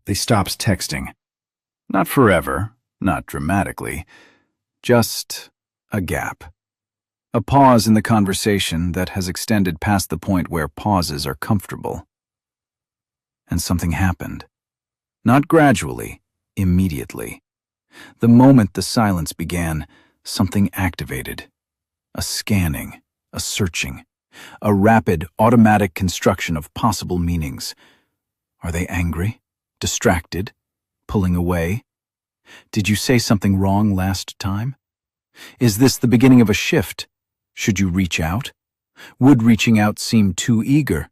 They stopped texting. Not forever, not dramatically, just a gap. A pause in the conversation that has extended past the point where pauses are comfortable. And something happened. Not gradually, immediately. The moment the silence began, something activated. A scanning, a searching, a rapid, automatic construction of possible meanings. Are they angry? Distracted? Pulling away? Did you say something wrong last time? Is this the beginning of a shift? Should you reach out? Would reaching out seem too eager?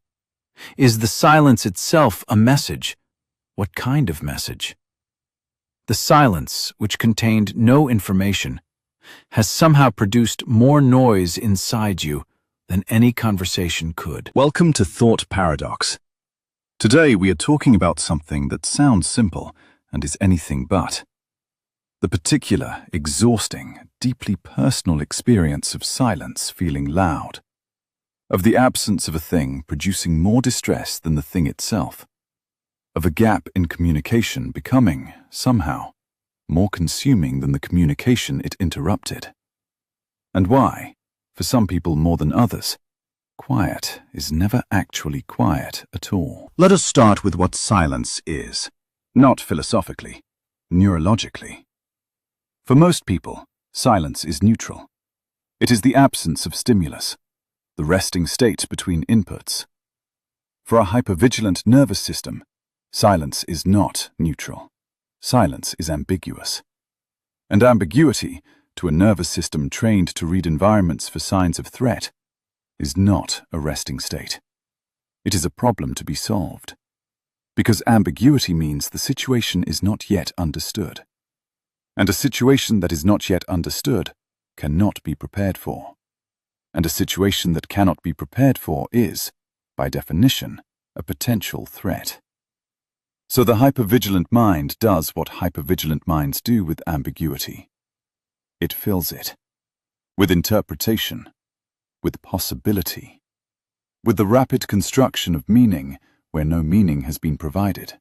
Is the silence itself a message? What kind of message? The silence, which contained no information, has somehow produced more noise inside you than any conversation could. Welcome to Thought Paradox. Today we are talking about something that sounds simple and is anything but. The particular, exhausting, deeply personal experience of silence feeling loud. Of the absence of a thing producing more distress than the thing itself. Of a gap in communication becoming, somehow, more consuming than the communication it interrupted. And why, for some people more than others, quiet is never actually quiet at all. Let us start with what silence is, not philosophically, neurologically. For most people, silence is neutral. It is the absence of stimulus, the resting state between inputs. For a hypervigilant nervous system, silence is not neutral. Silence is ambiguous. And ambiguity, to a nervous system trained to read environments for signs of threat, is not a resting state. It is a problem to be solved. Because ambiguity means the situation is not yet understood. And a situation that is not yet understood cannot be prepared for. And a situation that cannot be prepared for is, by definition, a potential threat. So the hypervigilant mind does what hypervigilant minds do with ambiguity. It fills it. With interpretation. With possibility. With the rapid construction of meaning where no meaning has been provided.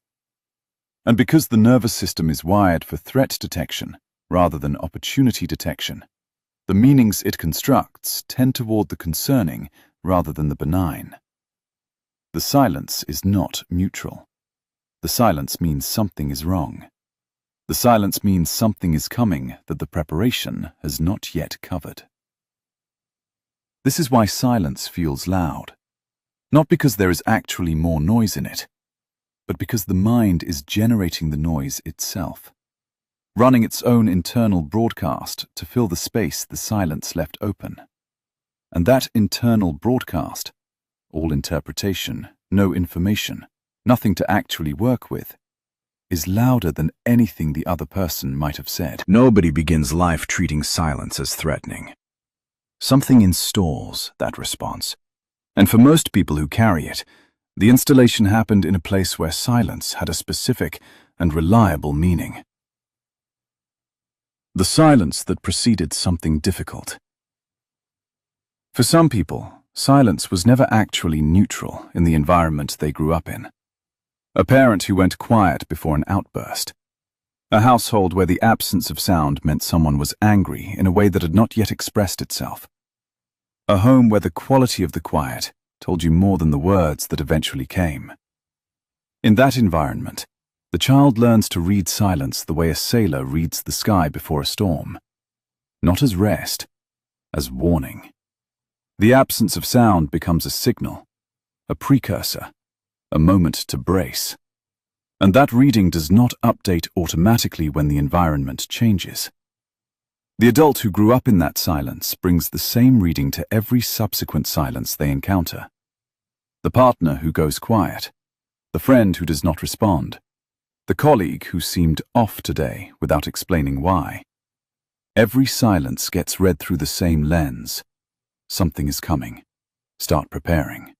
And because the nervous system is wired for threat detection rather than opportunity detection, the meanings it constructs tend toward the concerning rather than the benign. The silence is not neutral. The silence means something is wrong. The silence means something is coming that the preparation has not yet covered. This is why silence feels loud. Not because there is actually more noise in it, but because the mind is generating the noise itself, running its own internal broadcast to fill the space the silence left open. And that internal broadcast, all interpretation, no information, nothing to actually work with, is louder than anything the other person might have said. Nobody begins life treating silence as threatening. Something installs that response. And for most people who carry it, the installation happened in a place where silence had a specific and reliable meaning. The silence that preceded something difficult. For some people, silence was never actually neutral in the environment they grew up in. A parent who went quiet before an outburst. A household where the absence of sound meant someone was angry in a way that had not yet expressed itself. A home where the quality of the quiet told you more than the words that eventually came. In that environment, the child learns to read silence the way a sailor reads the sky before a storm. Not as rest, as warning. The absence of sound becomes a signal, a precursor, a moment to brace. And that reading does not update automatically when the environment changes. The adult who grew up in that silence brings the same reading to every subsequent silence they encounter. The partner who goes quiet, the friend who does not respond, the colleague who seemed off today without explaining why. Every silence gets read through the same lens. Something is coming. Start preparing.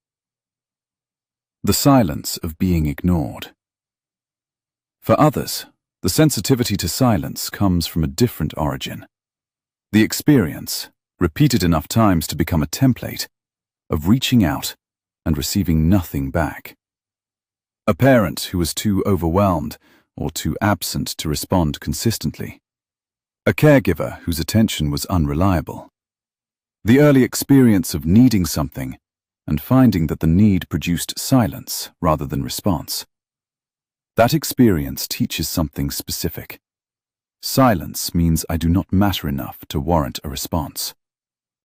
The silence of being ignored. For others, the sensitivity to silence comes from a different origin. The experience, repeated enough times to become a template, of reaching out and receiving nothing back. A parent who was too overwhelmed or too absent to respond consistently. A caregiver whose attention was unreliable. The early experience of needing something and finding that the need produced silence rather than response. That experience teaches something specific. Silence means I do not matter enough to warrant a response.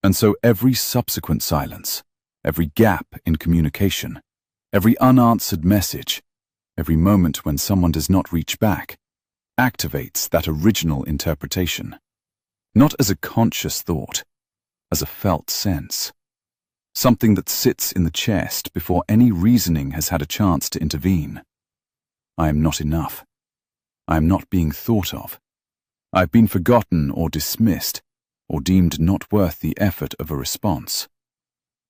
And so every subsequent silence, every gap in communication, every unanswered message, every moment when someone does not reach back, activates that original interpretation, not as a conscious thought, as a felt sense, something that sits in the chest before any reasoning has had a chance to intervene. I am not enough. I am not being thought of. I have been forgotten or dismissed, or deemed not worth the effort of a response.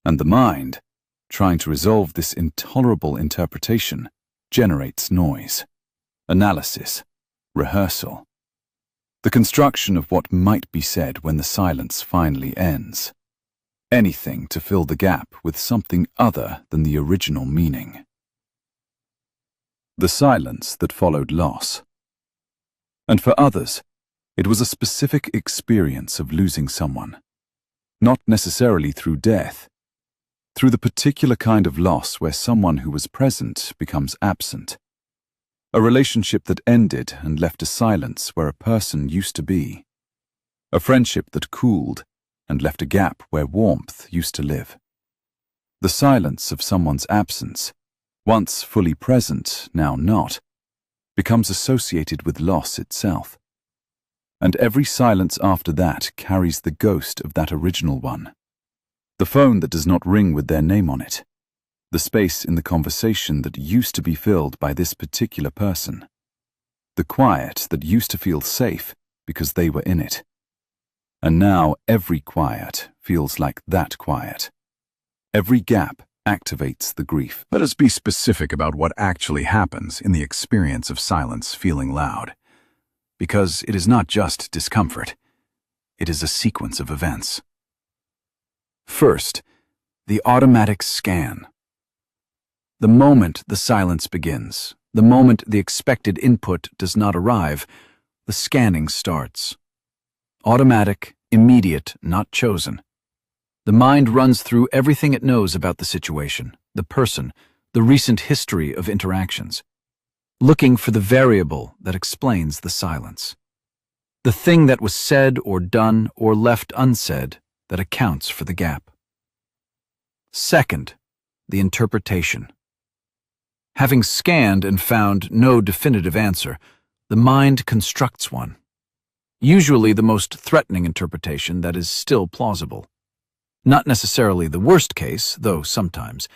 And the mind, trying to resolve this intolerable interpretation, generates noise, analysis, rehearsal, the construction of what might be said when the silence finally ends. Anything to fill the gap with something other than the original meaning. The silence that followed loss. And for others, it was a specific experience of losing someone, not necessarily through death, through the particular kind of loss where someone who was present becomes absent. A relationship that ended and left a silence where a person used to be. A friendship that cooled and left a gap where warmth used to live. The silence of someone's absence, once fully present, now not, becomes associated with loss itself. And every silence after that carries the ghost of that original one. The phone that does not ring with their name on it. The space in the conversation that used to be filled by this particular person. The quiet that used to feel safe because they were in it. And now every quiet feels like that quiet. Every gap activates the grief. Let us be specific about what actually happens in the experience of silence feeling loud. Because it is not just discomfort. It is a sequence of events. First, the automatic scan. The moment the silence begins, the moment the expected input does not arrive, the scanning starts. Automatic, immediate, not chosen. The mind runs through everything it knows about the situation, the person, the recent history of interactions, looking for the variable that explains the silence. The thing that was said or done or left unsaid that accounts for the gap. Second, the interpretation. Having scanned and found no definitive answer, the mind constructs one. Usually the most threatening interpretation that is still plausible. Not necessarily the worst case, though sometimes,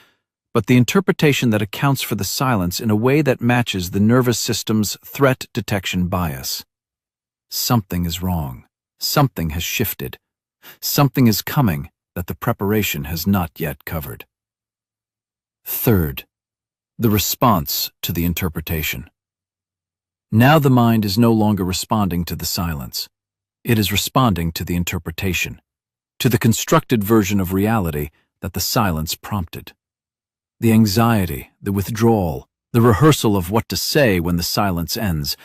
but the interpretation that accounts for the silence in a way that matches the nervous system's threat detection bias. Something is wrong. Something has shifted. Something is coming that the preparation has not yet covered. Third, the response to the interpretation. Now the mind is no longer responding to the silence. It is responding to the interpretation, to the constructed version of reality that the silence prompted. The anxiety, the withdrawal, the rehearsal of what to say when the silence ends,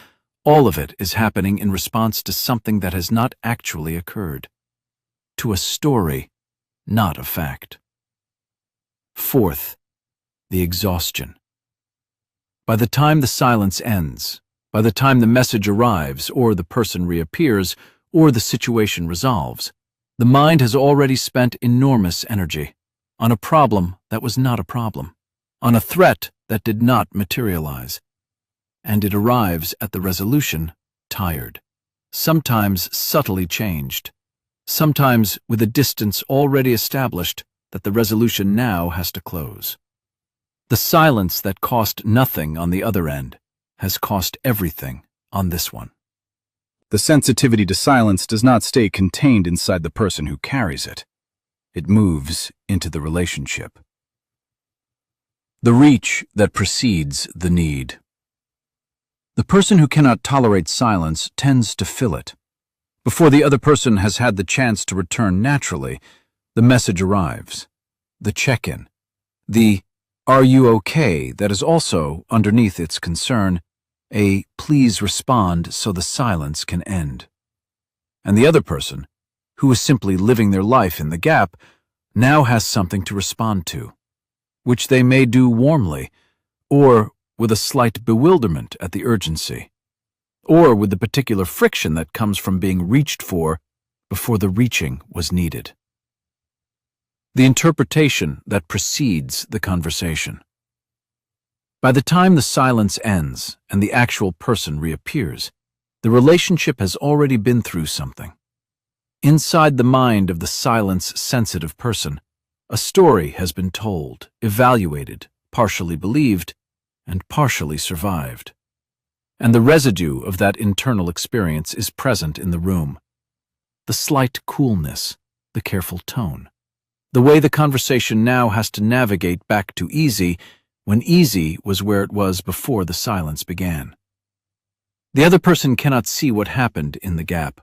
all of it is happening in response to something that has not actually occurred. To a story, not a fact. Fourth, the exhaustion. By the time the silence ends, by the time the message arrives, or the person reappears, or the situation resolves, the mind has already spent enormous energy on a problem that was not a problem, on a threat that did not materialize. And it arrives at the resolution tired, sometimes subtly changed, sometimes with a distance already established that the resolution now has to close. The silence that cost nothing on the other end has cost everything on this one. The sensitivity to silence does not stay contained inside the person who carries it. It moves into the relationship. The reach that precedes the need. The person who cannot tolerate silence tends to fill it. Before the other person has had the chance to return naturally, the message arrives. The check-in. The "Are you okay?" that is also, underneath its concern, a "please respond so the silence can end." And the other person, who is simply living their life in the gap, now has something to respond to, which they may do warmly, or with a slight bewilderment at the urgency, or with the particular friction that comes from being reached for before the reaching was needed. The interpretation that precedes the conversation. By the time the silence ends and the actual person reappears, the relationship has already been through something. Inside the mind of the silence-sensitive person, a story has been told, evaluated, partially believed, and partially survived. And the residue of that internal experience is present in the room. The slight coolness, the careful tone, the way the conversation now has to navigate back to easy when easy was where it was before the silence began. The other person cannot see what happened in the gap.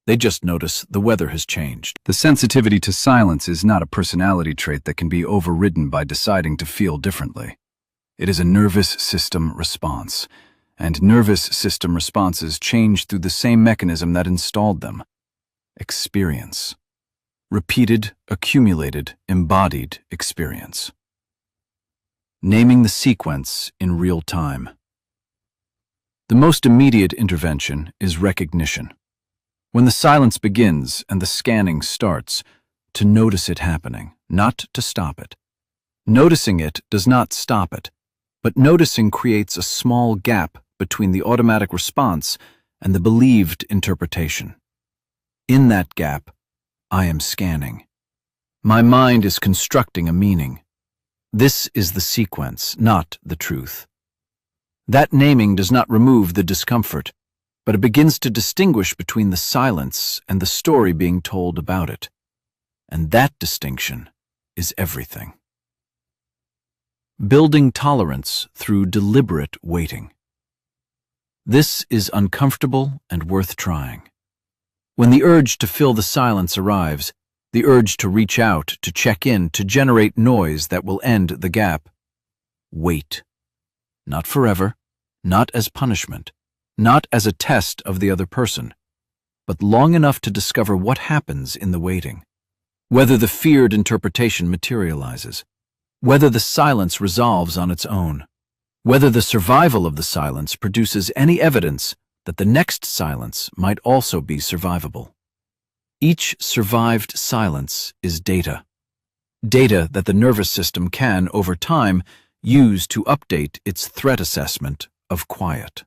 They just notice the weather has changed. The sensitivity to silence is not a personality trait that can be overridden by deciding to feel differently. It is a nervous system response, and nervous system responses change through the same mechanism that installed them: experience. Repeated, accumulated, embodied experience. Naming the sequence in real time. The most immediate intervention is recognition. When the silence begins and the scanning starts, to notice it happening, not to stop it. Noticing it does not stop it, but noticing creates a small gap between the automatic response and the believed interpretation. In that gap, I am scanning. My mind is constructing a meaning. This is the sequence, not the truth. That naming does not remove the discomfort, but it begins to distinguish between the silence and the story being told about it. And that distinction is everything. Building tolerance through deliberate waiting. This is uncomfortable and worth trying. When the urge to fill the silence arrives, the urge to reach out, to check in, to generate noise that will end the gap, wait. Not forever, not as punishment, not as a test of the other person, but long enough to discover what happens in the waiting. Whether the feared interpretation materializes, whether the silence resolves on its own, whether the survival of the silence produces any evidence that the next silence might also be survivable. Each survived silence is data. Data that the nervous system can, over time, use to update its threat assessment of quiet.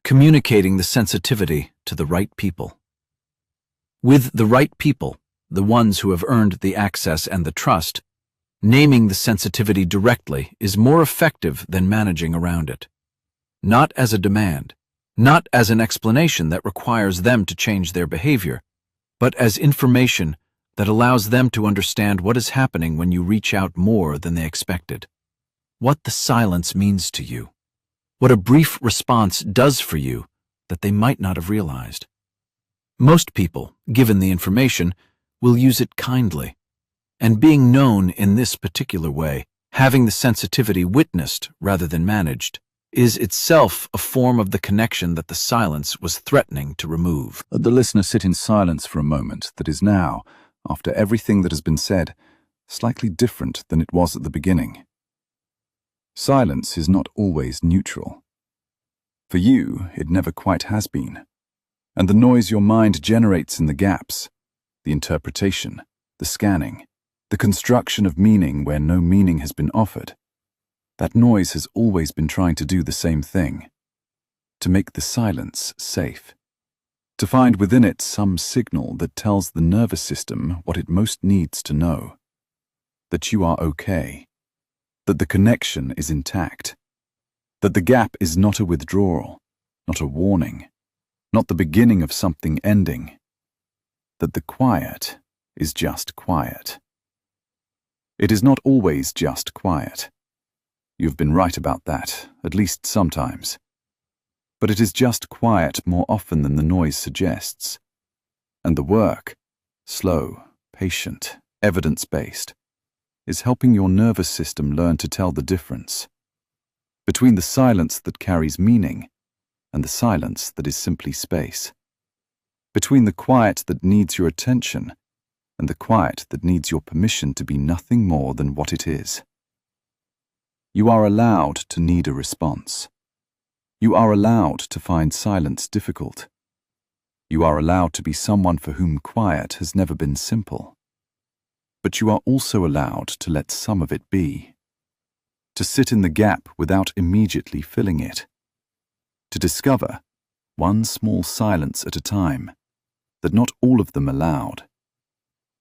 Communicating the sensitivity to the right people. With the right people, the ones who have earned the access and the trust, naming the sensitivity directly is more effective than managing around it. Not as a demand, not as an explanation that requires them to change their behavior, but as information that allows them to understand what is happening when you reach out more than they expected. What the silence means to you. What a brief response does for you that they might not have realized. Most people, given the information, will use it kindly. And being known in this particular way, having the sensitivity witnessed rather than managed, is itself a form of the connection that the silence was threatening to remove. Let the listener sit in silence for a moment that is now, after everything that has been said, slightly different than it was at the beginning. Silence is not always neutral. For you, it never quite has been. And the noise your mind generates in the gaps, the interpretation, the scanning, the construction of meaning where no meaning has been offered, that noise has always been trying to do the same thing, to make the silence safe, to find within it some signal that tells the nervous system what it most needs to know, that you are okay, that the connection is intact, that the gap is not a withdrawal, not a warning, not the beginning of something ending, that the quiet is just quiet. It is not always just quiet. You've been right about that, at least sometimes. But it is just quiet more often than the noise suggests. And the work, slow, patient, evidence-based, is helping your nervous system learn to tell the difference between the silence that carries meaning and the silence that is simply space, between the quiet that needs your attention and the quiet that needs your permission to be nothing more than what it is. You are allowed to need a response. You are allowed to find silence difficult. You are allowed to be someone for whom quiet has never been simple. But you are also allowed to let some of it be. To sit in the gap without immediately filling it. To discover, one small silence at a time, that not all of them are loud.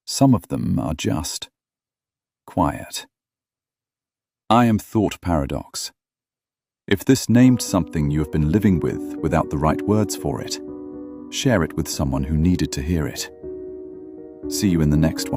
Some of them are just quiet. I am Thought Paradox. If this named something you have been living with without the right words for it, share it with someone who needed to hear it. See you in the next one.